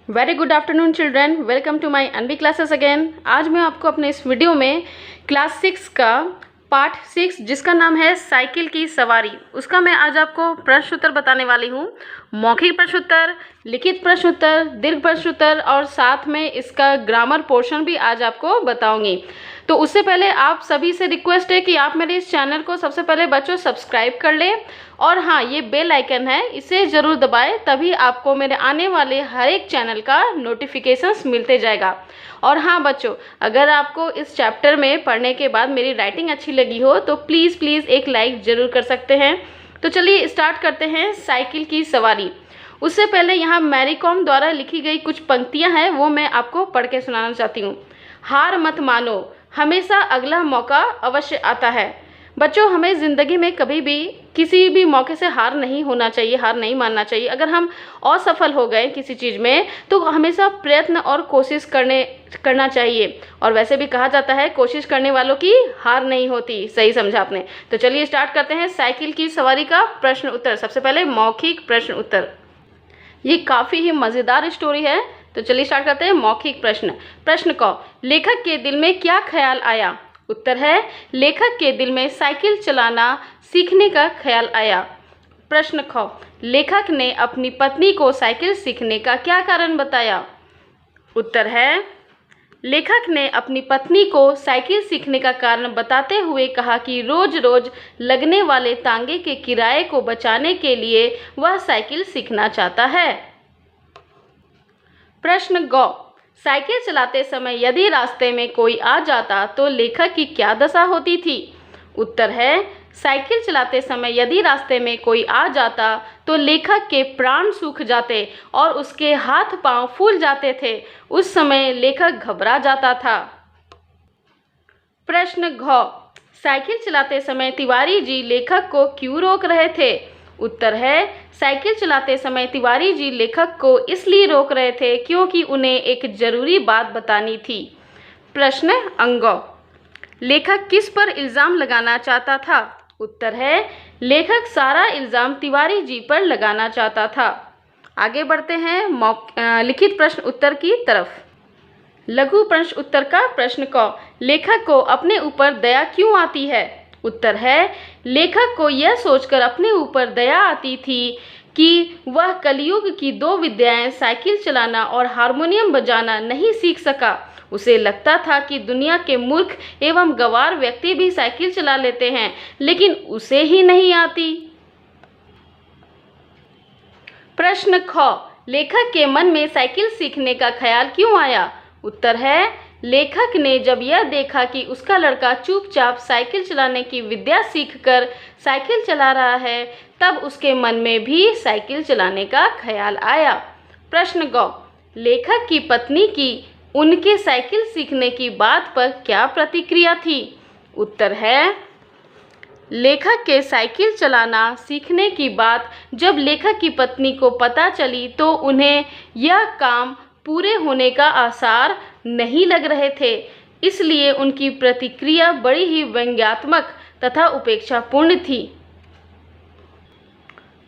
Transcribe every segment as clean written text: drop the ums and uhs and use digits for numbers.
Very good afternoon children, welcome to my अनबी classes again. आज मैं आपको अपने इस वीडियो में क्लास 6 का पार्ट 6 जिसका नाम है साइकिल की सवारी, उसका मैं आज आपको प्रश्न उत्तर बताने वाली हूँ। मौखिक प्रश्न उत्तर, लिखित प्रश्न उत्तर, दीर्घ प्रश्न उत्तर और साथ में इसका ग्रामर पोर्शन भी आज आपको बताऊंगी। तो उससे पहले आप सभी से रिक्वेस्ट है कि आप मेरे इस चैनल को सबसे पहले बच्चों सब्सक्राइब कर लें और हाँ, ये बेल आइकन है, इसे ज़रूर दबाएं, तभी आपको मेरे आने वाले हर एक चैनल का नोटिफिकेशंस मिलते जाएगा। और हाँ बच्चों, अगर आपको इस चैप्टर में पढ़ने के बाद मेरी राइटिंग अच्छी लगी हो तो प्लीज़ एक लाइक ज़रूर कर सकते हैं। तो चलिए स्टार्ट करते हैं साइकिल की सवारी। उससे पहले यहाँ मैरी कॉम द्वारा लिखी गई कुछ पंक्तियाँ हैं, वो मैं आपको पढ़ के सुनाना चाहती हूँ। हार मत मानो, हमेशा अगला मौका अवश्य आता है। बच्चों, हमें ज़िंदगी में कभी भी किसी भी मौके से हार नहीं होना चाहिए, हार नहीं मानना चाहिए। अगर हम असफल हो गए किसी चीज़ में तो हमेशा प्रयत्न और कोशिश करना चाहिए। और वैसे भी कहा जाता है कोशिश करने वालों की हार नहीं होती। सही समझा आपने। तो चलिए स्टार्ट करते हैं साइकिल की सवारी का प्रश्न उत्तर। सबसे पहले मौखिक प्रश्न उत्तर। ये काफ़ी ही मज़ेदार स्टोरी है, तो चलिए स्टार्ट करते हैं। मौखिक प्रश्न। प्रश्न क, लेखक के दिल में क्या ख्याल आया? उत्तर है, लेखक के दिल में साइकिल चलाना सीखने का ख्याल आया। प्रश्न ख, लेखक ने अपनी पत्नी को साइकिल सीखने का क्या कारण बताया? उत्तर है, लेखक ने अपनी पत्नी को साइकिल सीखने का कारण बताते हुए कहा कि रोज रोज लगने वाले तांगे के किराए को बचाने के लिए वह साइकिल सीखना चाहता है। प्रश्न ग, साइकिल चलाते समय यदि रास्ते में कोई आ जाता तो लेखक की क्या दशा होती थी? उत्तर है, साइकिल चलाते समय यदि रास्ते में कोई आ जाता तो लेखक के प्राण सूख जाते और उसके हाथ पांव फूल जाते थे। उस समय लेखक घबरा जाता था। प्रश्न घ, साइकिल चलाते समय तिवारी जी लेखक को क्यों रोक रहे थे? उत्तर है, साइकिल चलाते समय तिवारी जी लेखक को इसलिए रोक रहे थे क्योंकि उन्हें एक जरूरी बात बतानी थी। प्रश्न अंग, लेखक किस पर इल्ज़ाम लगाना चाहता था? उत्तर है, लेखक सारा इल्ज़ाम तिवारी जी पर लगाना चाहता था। आगे बढ़ते हैं लिखित प्रश्न उत्तर की तरफ। लघु प्रश्न उत्तर का प्रश्न क, लेखक को अपने ऊपर दया क्यों आती है? उत्तर है, लेखक को यह सोचकर अपने ऊपर दया आती थी कि वह कलयुग की दो विद्याएं साइकिल चलाना और हारमोनियम बजाना नहीं सीख सका। उसे लगता था कि दुनिया के मूर्ख एवं गंवार व्यक्ति भी साइकिल चला लेते हैं, लेकिन उसे ही नहीं आती। प्रश्न ख, लेखक के मन में साइकिल सीखने का ख्याल क्यों आया? उत्तर है, लेखक ने जब यह देखा कि उसका लड़का चुपचाप साइकिल चलाने की विद्या सीखकर साइकिल चला रहा है, तब उसके मन में भी साइकिल चलाने का ख्याल आया। प्रश्न ग, लेखक की पत्नी की उनके साइकिल सीखने की बात पर क्या प्रतिक्रिया थी? उत्तर है, लेखक के साइकिल चलाना सीखने की बात जब लेखक की पत्नी को पता चली तो उन्हें यह काम पूरे होने का आसार नहीं लग रहे थे, इसलिए उनकी प्रतिक्रिया बड़ी ही व्यंग्यात्मक तथा उपेक्षापूर्ण थी।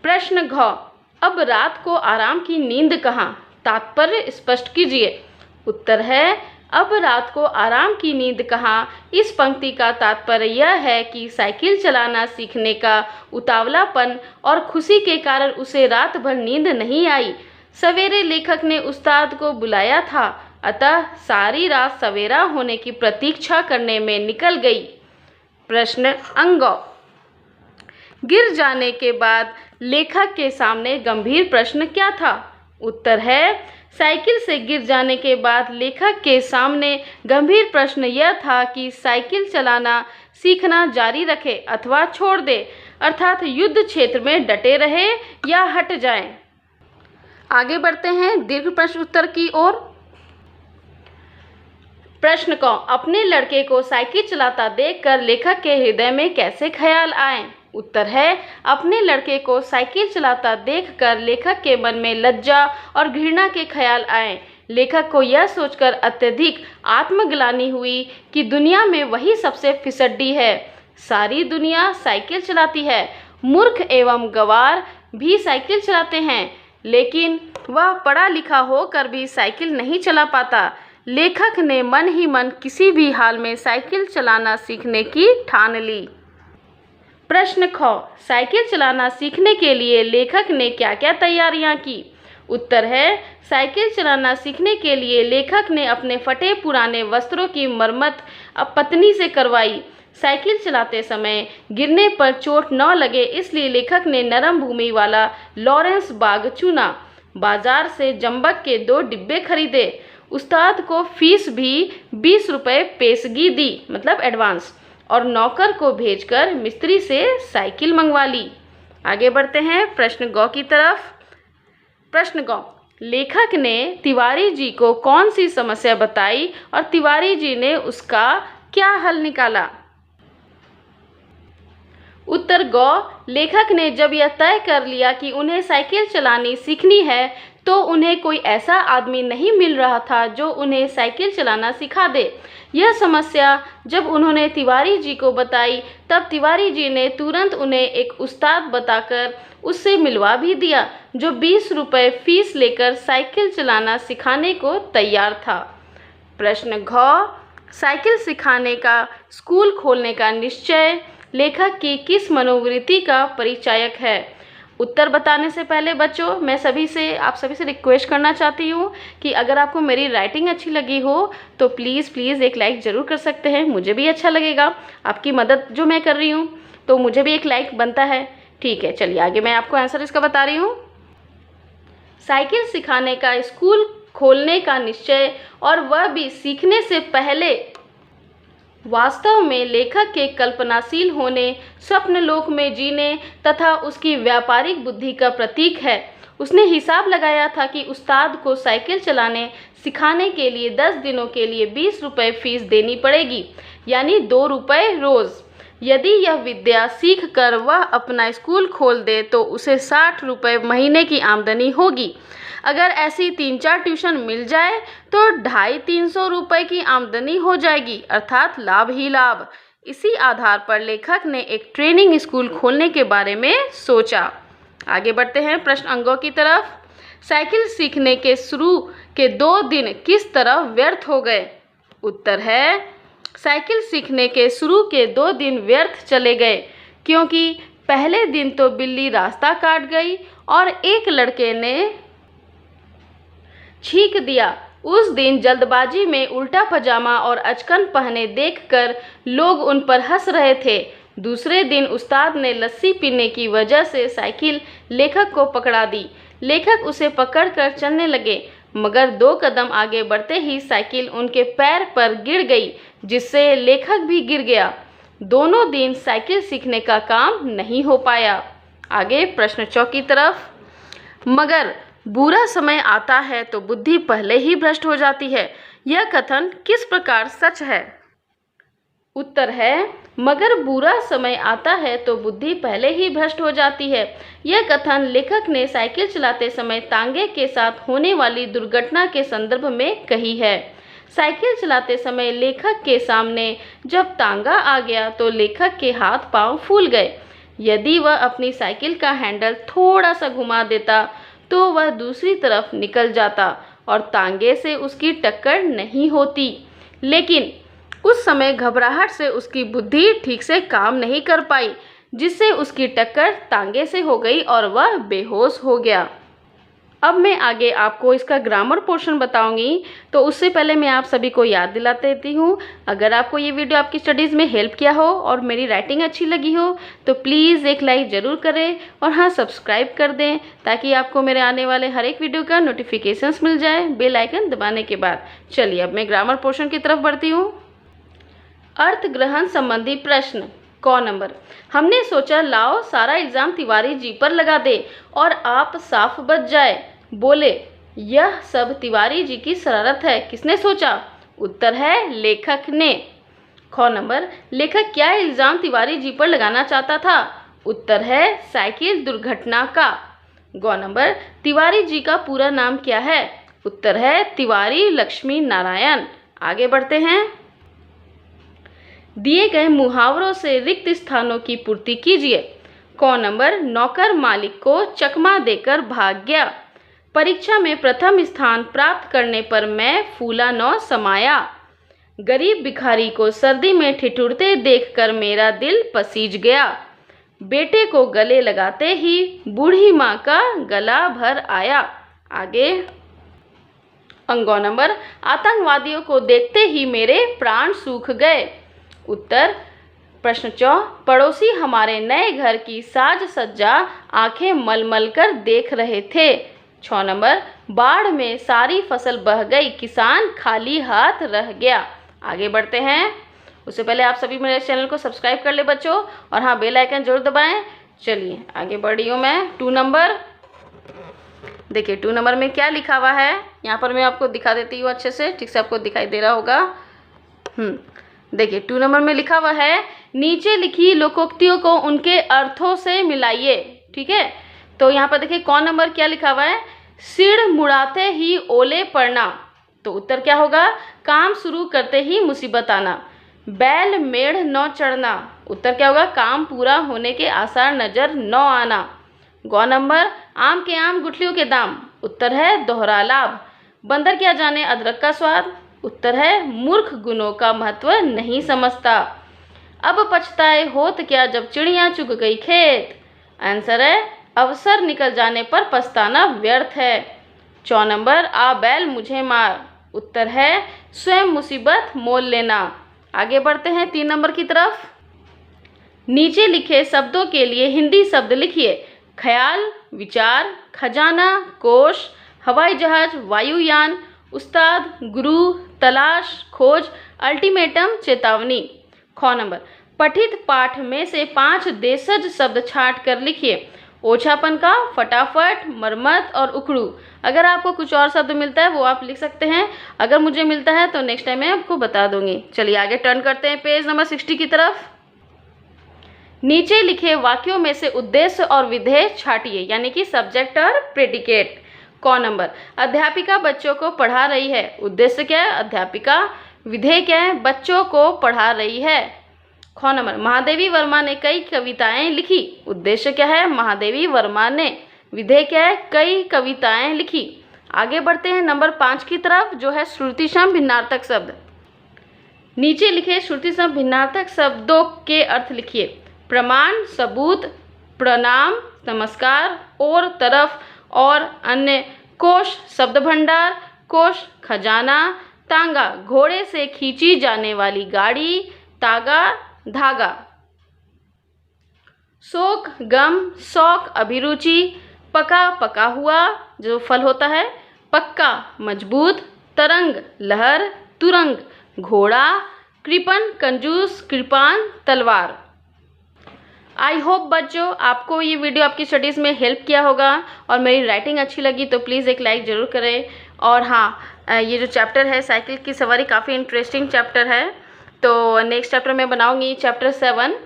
प्रश्न घ, अब रात को आराम की नींद कहाँ? तात्पर्य स्पष्ट कीजिए। उत्तर है, अब रात को आराम की नींद कहाँ? इस पंक्ति का तात्पर्य यह है कि साइकिल चलाना सीखने का उतावलापन और खुशी के कारण उसे रात भर नींद नहीं आई। सवेरे लेखक ने उस्ताद को बुलाया था, अतः सारी रात सवेरा होने की प्रतीक्षा करने में निकल गई। प्रश्न अंग, गिर जाने के बाद लेखक के सामने गंभीर प्रश्न क्या था? उत्तर है, साइकिल से गिर जाने के बाद लेखक के सामने गंभीर प्रश्न यह था कि साइकिल चलाना सीखना जारी रखे अथवा छोड़ दे, अर्थात युद्ध क्षेत्र में डटे रहे या हट जाएं। आगे बढ़ते हैं दीर्घ प्रश्न उत्तर की ओर। प्रश्न क, अपने लड़के को साइकिल चलाता देखकर लेखक के हृदय में कैसे ख्याल आए? उत्तर है, अपने लड़के को साइकिल चलाता देखकर लेखक के मन में लज्जा और घृणा के ख्याल आए। लेखक को यह सोचकर अत्यधिक आत्मग्लानि हुई कि दुनिया में वही सबसे फिसड्डी है। सारी दुनिया साइकिल चलाती है, मूर्ख एवं गंवार भी साइकिल चलाते हैं, लेकिन वह पढ़ा लिखा होकर भी साइकिल नहीं चला पाता। लेखक ने मन ही मन किसी भी हाल में साइकिल चलाना सीखने की ठान ली। प्रश्न ख, साइकिल चलाना सीखने के लिए लेखक ने क्या क्या तैयारियां की? उत्तर है, साइकिल चलाना सीखने के लिए लेखक ने अपने फटे पुराने वस्त्रों की मरम्मत अब पत्नी से करवाई। साइकिल चलाते समय गिरने पर चोट न लगे इसलिए लेखक ने नरम भूमि वाला लॉरेंस बाग चुना। बाजार से जंबक के 2 डिब्बे खरीदे। उस्ताद को फीस भी 20 रुपये पेशगी दी, मतलब एडवांस, और नौकर को भेजकर मिस्त्री से साइकिल मंगवा ली। आगे बढ़ते हैं प्रश्न ग की तरफ। प्रश्न ग, लेखक ने तिवारी जी को कौन सी समस्या बताई और तिवारी जी ने उसका क्या हल निकाला? उत्तर ग, लेखक ने जब यह तय कर लिया कि उन्हें साइकिल चलानी सीखनी है तो उन्हें कोई ऐसा आदमी नहीं मिल रहा था जो उन्हें साइकिल चलाना सिखा दे। यह समस्या जब उन्होंने तिवारी जी को बताई तब तिवारी जी ने तुरंत उन्हें एक उस्ताद बताकर उससे मिलवा भी दिया जो 20 रुपये फीस लेकर साइकिल चलाना सिखाने को तैयार था। प्रश्न घ, साइकिल सिखाने का स्कूल खोलने का निश्चय लेखक की किस मनोवृत्ति का परिचायक है? उत्तर बताने से पहले बच्चों, मैं आप सभी से रिक्वेस्ट करना चाहती हूँ कि अगर आपको मेरी राइटिंग अच्छी लगी हो तो प्लीज़ एक लाइक ज़रूर कर सकते हैं। मुझे भी अच्छा लगेगा, आपकी मदद जो मैं कर रही हूँ तो मुझे भी एक लाइक बनता है। ठीक है, चलिए आगे मैं आपको आंसर इसका बता रही हूँ। साइकिल सिखाने का स्कूल खोलने का निश्चय, और वह भी सीखने से पहले, वास्तव में लेखक के कल्पनाशील होने, स्वप्न लोक में जीने तथा उसकी व्यापारिक बुद्धि का प्रतीक है। उसने हिसाब लगाया था कि उस्ताद को साइकिल चलाने सिखाने के लिए 10 दिनों के लिए 20 रुपये फीस देनी पड़ेगी, यानी 2 रुपये रोज़। यदि यह विद्या सीख कर वह अपना स्कूल खोल दे तो उसे 60 रुपये महीने की आमदनी होगी। अगर ऐसी 3-4 ट्यूशन मिल जाए तो 250-300 रुपये की आमदनी हो जाएगी, अर्थात लाभ ही लाभ। इसी आधार पर लेखक ने एक ट्रेनिंग स्कूल खोलने के बारे में सोचा। आगे बढ़ते हैं प्रश्न अंगों की तरफ। साइकिल सीखने के शुरू के 2 दिन किस तरह व्यर्थ हो गए? उत्तर है, साइकिल सीखने के शुरू के 2 दिन व्यर्थ चले गए क्योंकि पहले दिन तो बिल्ली रास्ता काट गई और एक लड़के ने छींक दिया। उस दिन जल्दबाजी में उल्टा पजामा और अचकन पहने देखकर लोग उन पर हंस रहे थे। दूसरे दिन उस्ताद ने लस्सी पीने की वजह से साइकिल लेखक को पकड़ा दी। लेखक उसे पकड़कर चलने लगे, मगर 2 कदम आगे बढ़ते ही साइकिल उनके पैर पर गिर गई, जिससे लेखक भी गिर गया। दोनों दिन साइकिल सीखने का काम नहीं हो पाया। आगे प्रश्न 4 की तरफ। मगर बुरा समय आता है तो बुद्धि पहले ही भ्रष्ट हो जाती है, यह कथन किस प्रकार सच है? उत्तर है, मगर बुरा समय आता है तो बुद्धि पहले ही भ्रष्ट हो जाती है। यह कथन लेखक ने साइकिल चलाते समय तांगे के साथ होने वाली दुर्घटना के संदर्भ में कही है। साइकिल चलाते समय लेखक के सामने जब तांगा आ गया तो लेखक के हाथ पांव फूल गए। यदि वह अपनी साइकिल का हैंडल थोड़ा सा घुमा देता तो वह दूसरी तरफ निकल जाता और तांगे से उसकी टक्कर नहीं होती। लेकिन उस समय घबराहट से उसकी बुद्धि ठीक से काम नहीं कर पाई, जिससे उसकी टक्कर तांगे से हो गई और वह बेहोश हो गया। अब मैं आगे आपको इसका ग्रामर पोर्शन बताऊंगी, तो उससे पहले मैं आप सभी को याद दिला देती हूँ, अगर आपको ये वीडियो आपकी स्टडीज़ में हेल्प किया हो और मेरी राइटिंग अच्छी लगी हो तो प्लीज़ एक लाइक ज़रूर करें और हाँ, सब्सक्राइब कर दें ताकि आपको मेरे आने वाले हर एक वीडियो का नोटिफिकेशंस मिल जाए बेल आइकन दबाने के बाद। चलिए अब मैं ग्रामर पोर्शन की तरफ बढ़ती हूँ। अर्थ ग्रहण संबंधी प्रश्न। क नंबर, हमने सोचा लाओ सारा इल्ज़ाम तिवारी जी पर लगा दे और आप साफ बच जाए। बोले, यह सब तिवारी जी की शरारत है। किसने सोचा? उत्तर है, लेखक ने। ख नंबर, लेखक क्या इल्ज़ाम तिवारी जी पर लगाना चाहता था? उत्तर है, साइकिल दुर्घटना का। ग नंबर, तिवारी जी का पूरा नाम क्या है? उत्तर है, तिवारी लक्ष्मी नारायण। आगे बढ़ते हैं। दिए गए मुहावरों से रिक्त स्थानों की पूर्ति कीजिए। क नंबर, नौकर मालिक को चकमा देकर भाग गया। परीक्षा में प्रथम स्थान प्राप्त करने पर मैं फूला न समाया। गरीब भिखारी को सर्दी में ठिठुरते देखकर मेरा दिल पसीज गया। बेटे को गले लगाते ही बूढ़ी माँ का गला भर आया। आगे अंगों नंबर, आतंकवादियों को देखते ही मेरे प्राण सूख गए। उत्तर प्रश्न 4, पड़ोसी हमारे नए घर की साज सज्जा आंखें मलमल कर देख रहे थे। 6 नंबर, बाढ़ में सारी फसल बह गई, किसान खाली हाथ रह गया। आगे बढ़ते हैं, उससे पहले आप सभी मेरे चैनल को सब्सक्राइब कर ले बच्चों, और हाँ बेल आइकन जरूर दबाएं। चलिए आगे बढ़ रही हूँ मैं। 2 नंबर, देखिए 2 नंबर में क्या लिखा हुआ है, यहाँ पर मैं आपको दिखा देती हूँ अच्छे से, ठीक से आपको दिखाई दे रहा होगा। देखिए 2 नंबर में लिखा हुआ है, नीचे लिखी लोकोक्तियों को उनके अर्थों से मिलाइए। ठीक है, तो यहाँ पर देखिए कौन नंबर क्या लिखा हुआ है, सिर मुड़ाते ही ओले पड़ना। तो उत्तर क्या होगा, काम शुरू करते ही मुसीबत आना। बैल मेढ़ न चढ़ना, उत्तर क्या होगा, काम पूरा होने के आसार नजर न आना। गौ नंबर, आम के आम गुठलियों के दाम, उत्तर है दोहरा लाभ। बंदर क्या जाने अदरक का स्वाद, उत्तर है मूर्ख गुणों का महत्व नहीं समझता। अब पछताए होत क्या जब चिड़िया चुग गई खेत, आंसर है अवसर निकल जाने पर पछताना व्यर्थ है। 4 नंबर, आ बैल मुझे मार, उत्तर है स्वयं मुसीबत मोल लेना। आगे बढ़ते हैं 3 नंबर की तरफ। नीचे लिखे शब्दों के लिए हिंदी शब्द लिखिए। ख्याल, विचार, खजाना, कोश, हवाई जहाज, वायुयान, उस्ताद, गुरु, तलाश, खोज, अल्टीमेटम, चेतावनी। ख नंबर, पठित पाठ में से 5 देशज शब्द छांट कर लिखिए। ओछापन का, फटाफट, मरम्मत और उखड़ू। अगर आपको कुछ और शब्द मिलता है वो आप लिख सकते हैं, अगर मुझे मिलता है तो नेक्स्ट टाइम मैं आपको बता दूंगी। चलिए आगे टर्न करते हैं पेज नंबर 60 की तरफ। नीचे लिखे वाक्यों में से उद्देश्य और विधेय छाटिए, यानी कि सब्जेक्ट और प्रेडिकेट। क नंबर, अध्यापिका बच्चों को पढ़ा रही है, उद्देश्य क्या है, अध्यापिका। विधेय क्या है, बच्चों को पढ़ा रही है। ख नंबर, महादेवी वर्मा ने कई कविताएं लिखी, उद्देश्य क्या है, महादेवी वर्मा ने। विधेय क्या है, कई कविताएं लिखी। आगे बढ़ते हैं नंबर 5 की तरफ, जो है श्रुतिसम भिन्नार्थक शब्द। नीचे लिखे श्रुतिसम भिन्नार्थक शब्दों के अर्थ लिखिए। प्रमाण, सबूत, प्रणाम, नमस्कार, और, तरफ, और, अन्य। कोश, शब्द भंडार, कोश, खजाना, तांगा, घोड़े से खींची जाने वाली गाड़ी, तागा, धागा। शोक, गम, शौक, अभिरुचि, पका, पका हुआ जो फल होता है, पक्का, मजबूत, तरंग, लहर, तुरंग, घोड़ा, कृपण, कंजूस, कृपान, तलवार। आई होप बच्चों आपको ये वीडियो आपकी स्टडीज़ में हेल्प किया होगा, और मेरी राइटिंग अच्छी लगी तो प्लीज़ एक लाइक ज़रूर करें। और हाँ, ये जो चैप्टर है साइकिल की सवारी काफ़ी इंटरेस्टिंग चैप्टर है, तो नेक्स्ट चैप्टर मैं बनाऊंगी चैप्टर 7।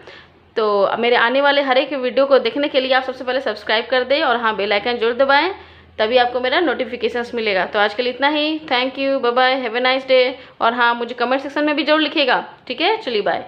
तो मेरे आने वाले हर एक वीडियो को देखने के लिए आप सबसे पहले सब्सक्राइब कर दें, और हाँ बेल आइकन जरूर दबाएं, तभी आपको मेरा नोटिफिकेशंस मिलेगा। तो आज के लिए इतना ही। Thank you, bye bye, have a nice day. और हाँ, मुझे कमेंट सेक्शन में भी जरूर लिखिएगा। ठीक है, चलिए बाय।